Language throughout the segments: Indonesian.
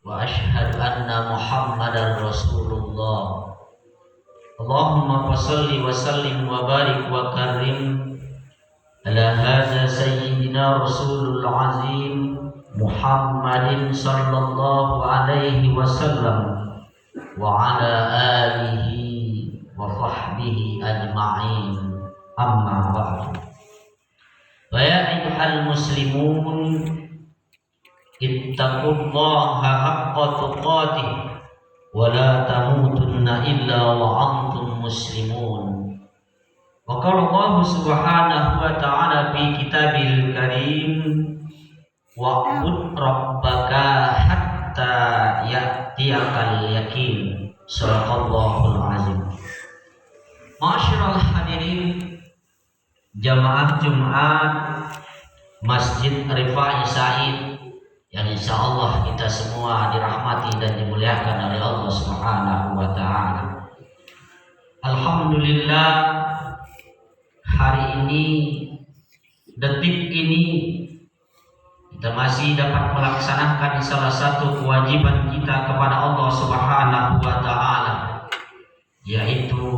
وأشهد أن محمدا رسول الله. اللهم صل وسلم وبارك وكرم على هذا سيدنا رسول العظيم محمد صلى الله عليه وسلم وعلى آله وصحبه أجمعين. أما بعد، فيا أيها المسلمون اتقوا الله حق تقاته ولا تموتن إلا وأنتم مسلمون. وقال الله سبحانه وتعالى في كتابه الكريم واعبد ربك حتى يأتيك اليقين. Shadaqallahul azim. Ma'asyiral hadirin jamaah Jumat Masjid Rifai Said yang insya Allah kita semua dirahmati dan dimuliakan oleh Allah Subhanahu wa Ta'ala. Alhamdulillah, hari ini, detik ini, kita masih dapat melaksanakan salah satu kewajiban kita kepada Allah Subhanahu wa Ta'ala, yaitu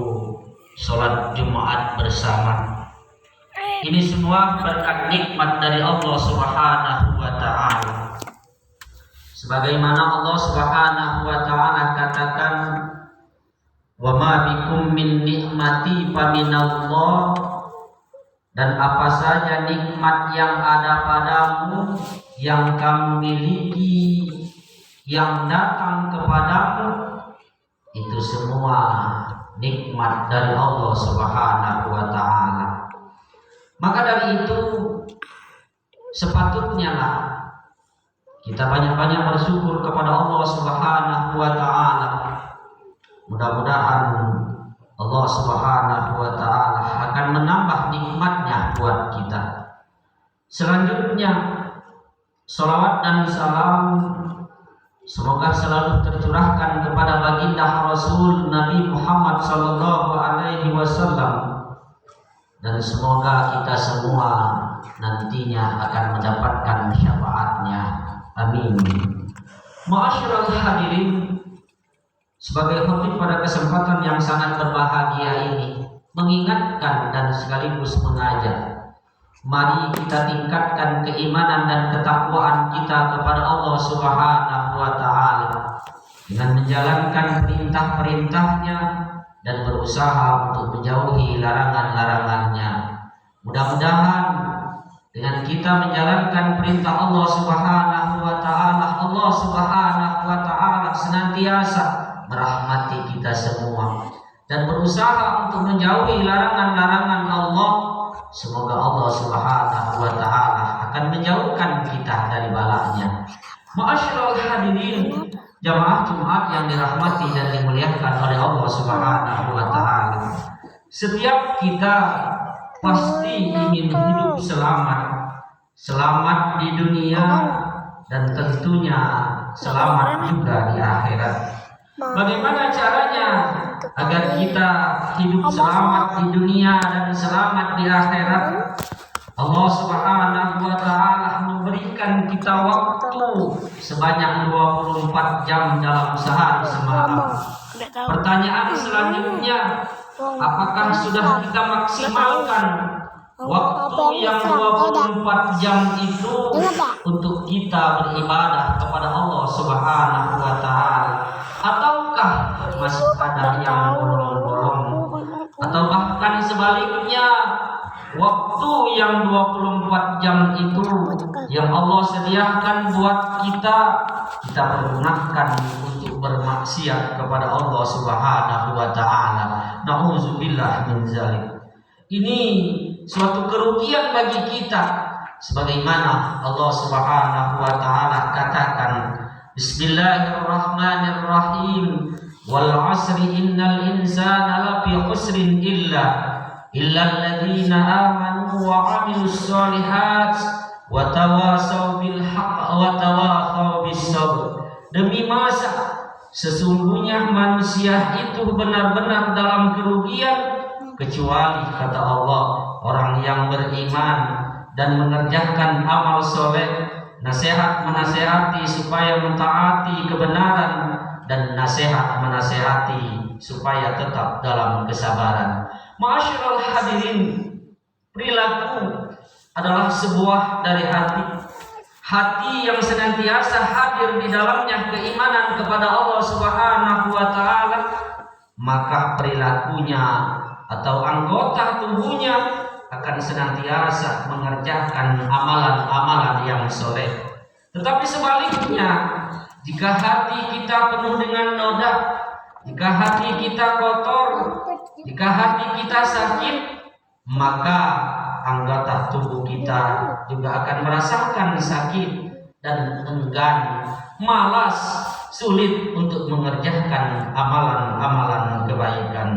sholat Jumat bersama. Ini semua berkat nikmat dari Allah Subhanahu wa Ta'ala. Sebagaimana Allah Subhanahu wa Ta'ala katakan, wa ma bikum min nikmati faminallah, dan apa saja nikmat yang ada padamu, yang kamu miliki, yang datang kepadamu, itu semua nikmat dari Allah Subhanahu wa Ta'ala. Maka dari itu sepatutnya lah kita banyak-banyak bersyukur kepada Allah Subhanahu wa Ta'ala. Mudah-mudahan Allah Subhanahu wa Ta'ala akan menambah nikmatnya buat kita. Selanjutnya, salawat dan salam semoga selalu tercurahkan kepada baginda Rasul Nabi Muhammad sallallahu alaihi wasallam, dan semoga kita semua nantinya akan mendapatkan syafaatnya. Amin. Ma'asyiral hadirin, sebagai khatib pada kesempatan yang sangat berbahagia ini, mengingatkan dan sekaligus mengajak, mari kita tingkatkan keimanan dan ketakwaan kita kepada Allah Subhanahu wa Ta'ala dengan menjalankan perintah-perintahnya dan berusaha untuk menjauhi larangan-larangannya. Mudah-mudahan dengan kita menjalankan perintah Allah Subhanahu wa Ta'ala, Allah Subhanahu wa Ta'ala senantiasa merahmati kita semua dan berusaha untuk menjauhi larangan-larangan Allah. Semoga Allah Subhanahu wa Ta'ala akan menjauhkan kita dari balanya. Ma'asyiral hadirin jamaah Jumat yang dirahmati dan dimuliakan oleh Allah Subhanahu wa Ta'ala, setiap kita pasti ingin hidup selamat di dunia dan tentunya selamat juga di akhirat. Bagaimana caranya agar kita hidup selamat di dunia dan selamat di akhirat? Allah Subhanahu wa Ta'ala memberikan kita waktu sebanyak 24 jam dalam sehari semalam. Pertanyaan selanjutnya, apakah sudah kita maksimalkan waktu yang 24 jam itu untuk kita beribadah kepada Allah Subhanahu wa Ta'ala? Ataukah masih ada yang bolong-bolong? Atau bahkan sebaliknya, waktu yang 24 jam itu yang Allah sediakan buat kita pergunakan untuk bermaksiat kepada Allah Subhanahu wa Ta'ala. Nauzubillah min dzalik. Ini suatu kerugian bagi kita, sebagaimana Allah Subhanahu wa Ta'ala katakan, Bismillahirrahmanirrahim, wal 'asri innal insana lafi khusrin illa alladzina amanu wa 'amilus shalihat wa tawasaw bil haqq wa tawasaw bis sabr. Demi masa sesungguhnya manusia itu benar-benar dalam kerugian, kecuali kata Allah orang yang beriman dan mengerjakan amal soleh nasihat menasehati supaya mentaati kebenaran, dan nasihat menasehati supaya tetap dalam kesabaran. Ma'asyiral hadirin, perilaku adalah sebuah dari hati. Hati yang senantiasa hadir di dalamnya keimanan kepada Allah Subhanahu wa taala, maka perilakunya atau anggota tubuhnya akan senantiasa mengerjakan amalan-amalan yang soleh. Tetapi sebaliknya, jika hati kita penuh dengan noda, jika hati kita kotor, jika hati kita sakit, maka anggota tubuh kita juga akan merasakan sakit dan enggan, malas, sulit untuk mengerjakan amalan-amalan kebaikan.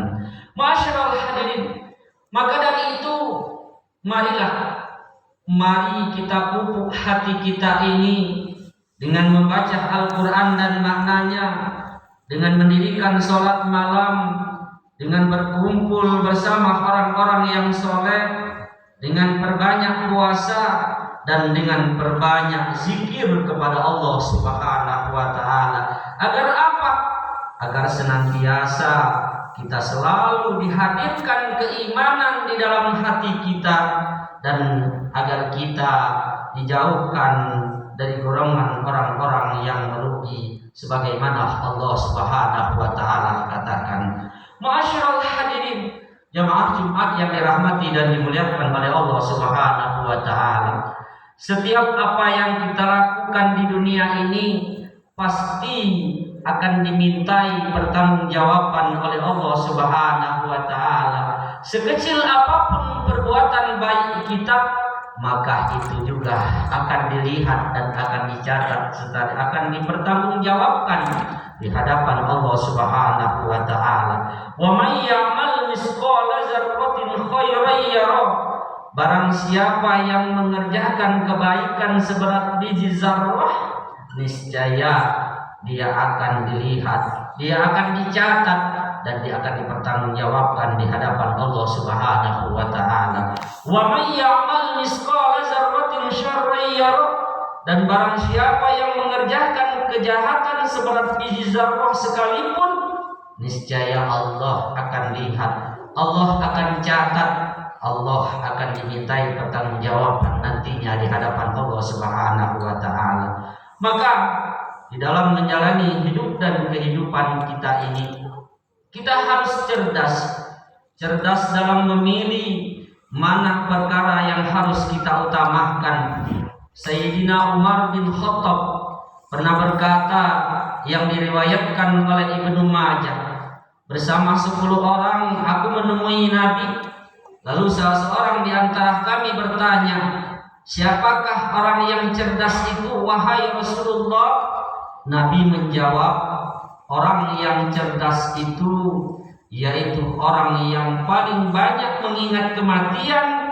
Masyaallah hadirin, maka dari itu mari kita pupuk hati kita ini dengan membaca Al-Quran dan maknanya, dengan mendirikan sholat malam, dengan berkumpul bersama orang-orang yang soleh, dengan perbanyak puasa, dan dengan perbanyak zikir kepada Allah Subhanahu wa taala. Agar apa? Agar senantiasa kita selalu dihadirkan keimanan di dalam hati kita, dan agar kita dijauhkan dari golongan orang-orang yang merugi, sebagaimana Allah Subhanahu wa taala katakan. Ma'asyiral hadirin, jamaah Jumat yang dirahmati dan dimuliakan oleh Allah Subhanahu wa taala. Setiap apa yang kita lakukan di dunia ini pasti akan dimintai pertanggungjawaban oleh Allah Subhanahu wa taala. Sekecil apapun perbuatan baik kita, maka itu juga akan dilihat dan akan dicatat serta akan dipertanggungjawabkan di hadapan Allah Subhanahu wa taala. Wa may ya'mal misqala dzarratin khairan yarah. Barang siapa yang mengerjakan kebaikan seberat biji zarrah, niscaya dia akan dilihat, dia akan dicatat, dan dia akan dipertanggungjawabkan di hadapan Allah Subhanahu wa taala. Wa may ya'mal misqala dzarratin syarran yarah. Dan barang siapa yang mengerjakan kejahatan seberat biji zarrah sekalipun, niscaya Allah akan lihat, Allah akan catat, Allah akan dimintai pertanggungjawaban nantinya di hadapan Allah Subhanahu wa taala. Maka di dalam menjalani hidup dan kehidupan kita ini, kita harus cerdas dalam memilih mana perkara yang harus kita utamakan. Sayyidina Umar bin Khattab pernah berkata, yang diriwayatkan oleh Ibnu Majah, bersama 10 orang aku menemui Nabi. Lalu salah seorang di antara kami bertanya, siapakah orang yang cerdas itu wahai Rasulullah? Nabi menjawab, orang yang cerdas itu yaitu orang yang paling banyak mengingat kematian,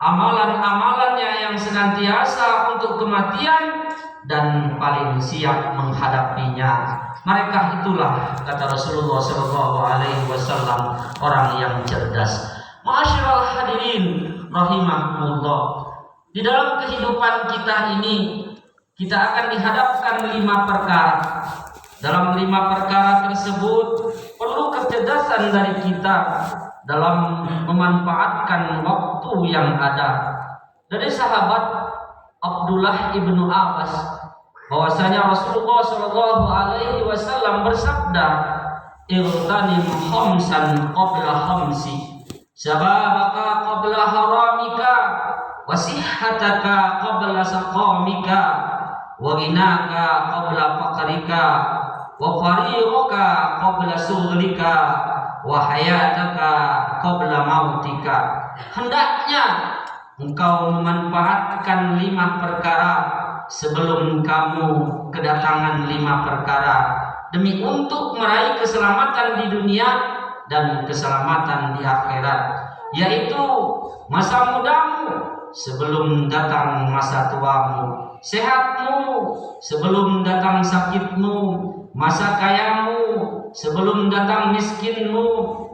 amalan-amalannya yang senantiasa untuk kematian, dan paling siap menghadapinya. Mereka itulah, kata Rasulullah SAW, orang yang cerdas. Ma'asyiral hadirin rahimahumullah, di dalam kehidupan kita ini kita akan dihadapkan 5 perkara. Dalam 5 perkara tersebut perlu kecerdasan dari kita dalam memanfaatkan waktu yang ada. Dari sahabat Abdullah ibnu Abbas, bahwasanya Rasulullah SAW bersabda, "Irtanim khamsan qabla khamsi, sababaka qabla haramika, wasihhataka qabla saqamika, wa ghinaka qabla faqrika, wa fariqaka qabla sughlika, wa hayataka qabla mautika." Hendaknya engkau memanfaatkan 5 perkara sebelum kamu kedatangan 5 perkara, demi untuk meraih keselamatan di dunia dan keselamatan di akhirat, yaitu masa mudamu sebelum datang masa tuamu, sehatmu sebelum datang sakitmu, masa kayamu sebelum datang miskinmu,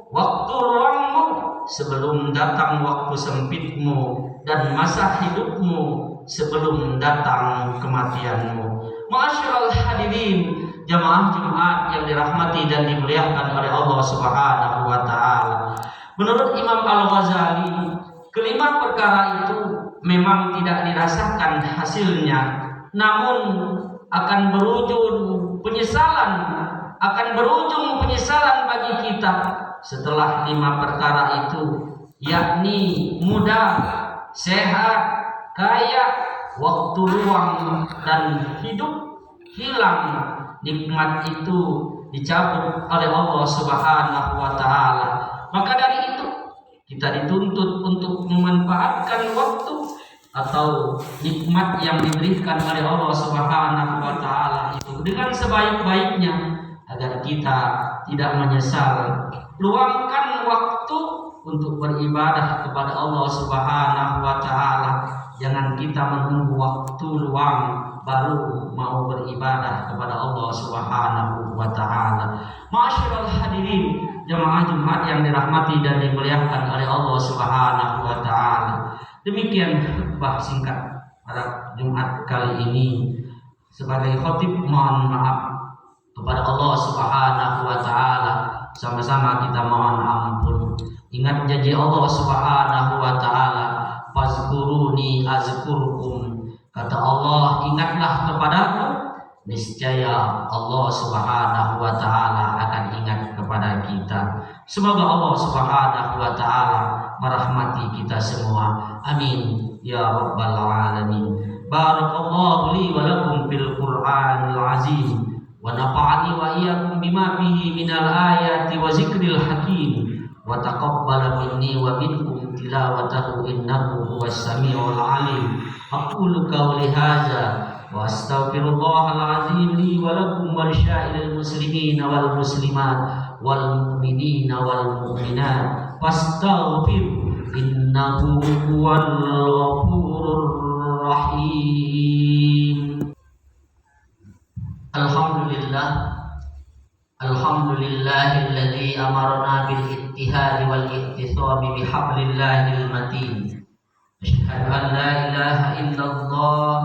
waktu luangmu sebelum datang waktu sempitmu, dan masa hidupmu sebelum datang kematianmu. Ma'asyiral hadirin, jamaah Jumat yang dirahmati dan dimuliakan oleh Allah Subhanahu wa taala. Menurut Imam Al-Ghazali, kelima perkara itu memang tidak dirasakan hasilnya, namun akan berujung penyesalan bagi kita setelah lima perkara itu, yakni muda, sehat, kaya, waktu luang, dan hidup hilang. Nikmat itu dicabut oleh Allah Subhanahu wa taala. Maka dari itu kita dituntut untuk memanfaatkan waktu atau nikmat yang diberikan oleh Allah Subhanahu wa taala itu dengan sebaik-baiknya agar kita tidak menyesal. Luangkan waktu untuk beribadah kepada Allah Subhanahu wa taala. Jangan kita menunggu waktu luang baru mau beribadah kepada Allah Subhanahu wa taala. Ma'asyiral hadirin, jamaah Jumat yang dirahmati dan dimuliakan oleh Allah Subhanahu wa taala. Demikian khutbah singkat pada Jumat kali ini. Sebagai khatib mohon maaf kepada Allah Subhanahu wa taala. Sama-sama kita mohon ampun. Ingat janji Allah Subhanahu wa taala, fazkuruni azkurkum. Kata Allah, ingatlah kepadaku, niscaya Allah Subhanahu wa taala akan ingat kepada kita. Semoga Allah Subhanahu wa taala merahmati kita semua. Amin ya rabbal alamin. Barakallahu li wa lakum fil Qur'anil azim wa nafa'ani wa iyyakum bima fihi minal ayati wa zikril hakim wa taqabbala minni wa minkum tilawatahu innahu huwas samiul alim. Aqulu qawli hadza wa astaghfirullahal azim li wa lakum wa lisa'iril muslimin wal muslimat wal mu'minina wal mu'minat fastaghfiru innahu huwal ghafurur rahim. Alhamdulillahilladzi amarna bil ittihadi wal ittisami bihablillahil matin. Asyhadu an la ilaha illallah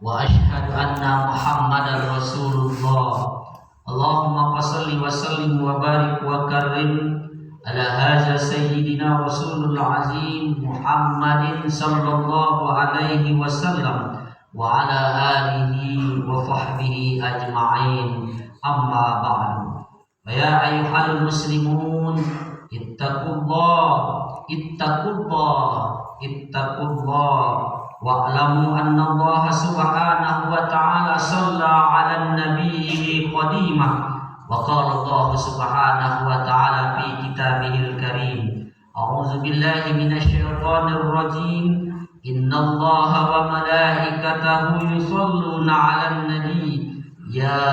wa asyhadu anna Muhammadar Rasulullah. Allahumma shalli wa sallim wa barik wa karrim ala hadza sayyidina Rasulul azim Muhammadin sallallahu alaihi wasallam wa ala alihi wa sahbihi ajma'in. Amma ba'du. Ya ayyuhal muslimun, ittaqullah wa'lamu anna Allah subhanahu wa ta'ala shalla 'alan nabiyyi qadimah wa qala Allah subhanahu wa ta'ala fi kitabihil karim. A'udzu billahi minasy syaithanir rajim. Innallaha wa malaikatahu yusholluna 'alan nabi ya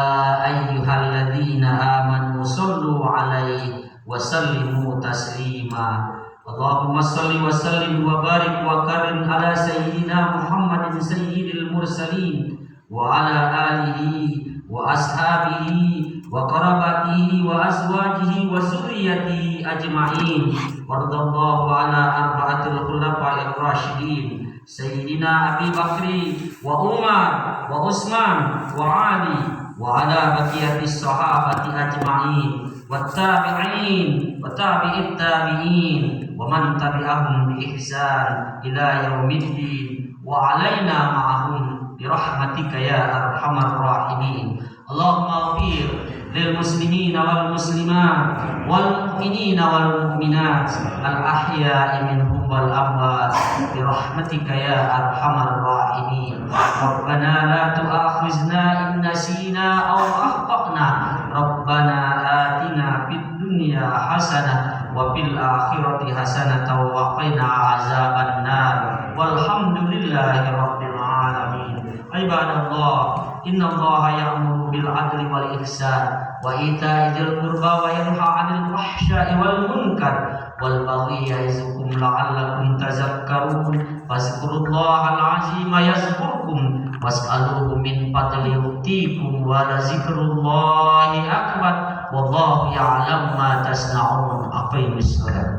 ayyuhalladzina amanu shollu 'alaihi wa sallimu taslima. Allahumma salli wa sallim wa barik wa karim ala sayyidina Muhammadin sayyidil mursalin wa ala alihi wa ashabihi wa qarabatihi wa azwajihi wa zurriyyatihi ajma'in. Wardallahu ala arba'atil khulafa'ir rasyidin sayyidina Abi Bakri wa Umar wa Utsman wa Ali wa ala baqiyatis sahabati ajma'in wattabi'in wa tabi'it tabi'in wa man tabi'ahum bi ihsan ila yaumiddin wa alaina ma'ahum bi rahmatika ya arhamar rahimin. Allahumma ighfir lil muslimina wal muslimat wal mu'minina wal mu'minat al ahya'i minhum wal amwat bi rahmatika ya arhamar rahimin. Rabbana la tu'akhizna in nasina aw akhtana. Rabbana atina fid dunya hasanah wa fil akhirati hasanatan wa qina azaban nar. Walhamdulillahi rabbil alamin. Ibadallah, innallaha ya'muru bil adli wal ihsan wa ita'i dzil qurba wa yanha 'anil fahsya'i wal munkar wal baghi ya'izukum la'allakum tadhakkarun. Fazkurullahal 'azima yazkurkum was'aluhu min fadli yu'tikum wa la zikrullahi akbar wallahu ya'lamu ma tasna'un. Aqimus shalah.